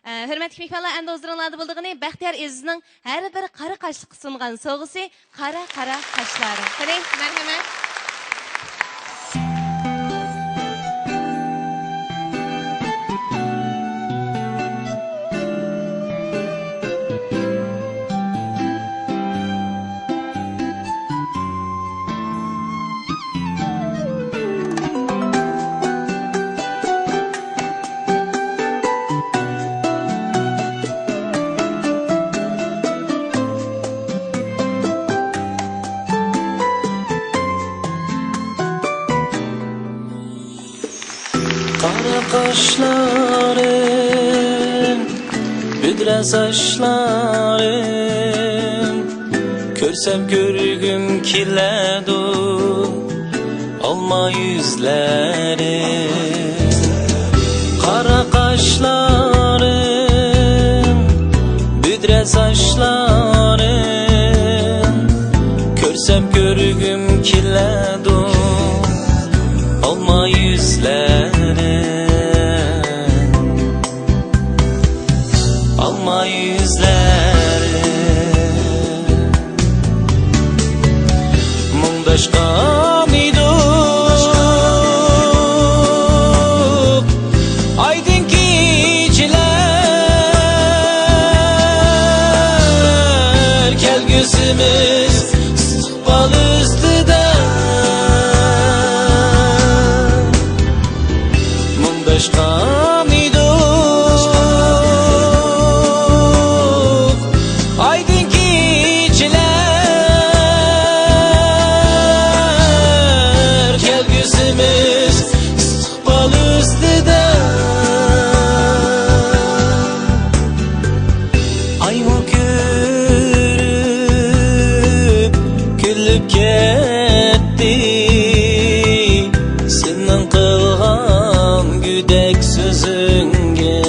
Hürmetli mehmanlar, endi o'zlaringlarda bo'ldig'ini Baxtiyor Ezizning har bir qora qashliq sungan sovg'isi qara qashlari. Qarang, marhamat. Kara kaşların, büdre saçların, görsem görgüm kiledu, alma yüzlerin. Kara kaşların, büdre saçların, görsem görgüm kiledu, alma yüzlerin. Alma yüzleri Mundaşkan iduk Aydın geceler Kelgüsümüz sıkbal üstüde Mundaşkan iduk Senin kılgan güdek sözünge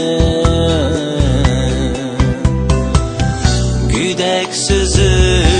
Güdek sözünge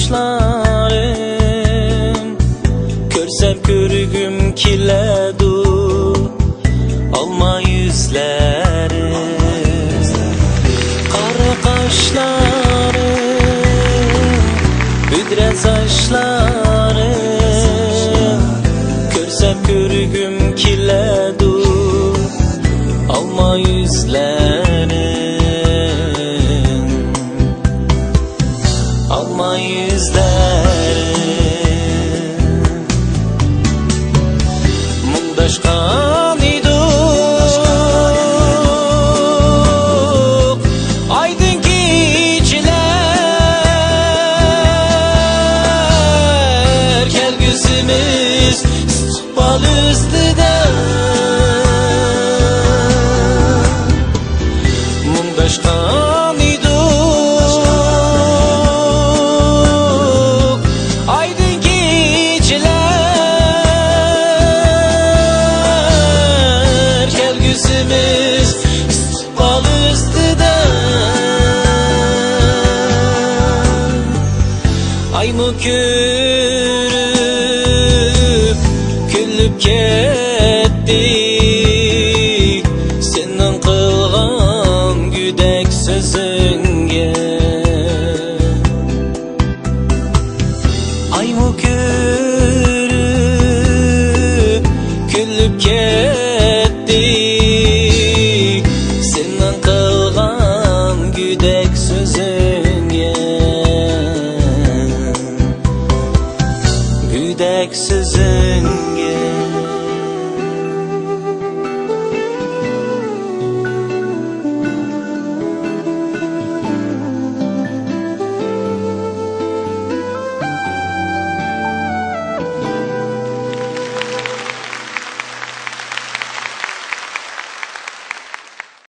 Saçlarım Görsem görgüm kiledu Alma yüzlerim Kara kaşlarım Büdre saçlarım Görsem görgüm kiledu Alma yüzlerim Alma yüzlerim Mundaşkan iduk Aydın geceler Kelgüsümüz sıkbal üstüde Mundaşkan İstikbal üstüde Ay mı körüp Küllüp kettik Senin kılgan güdek sözünge Ay mı körüp Küllüp kettik Senin kılgan güdek sözünge Güdek sözünge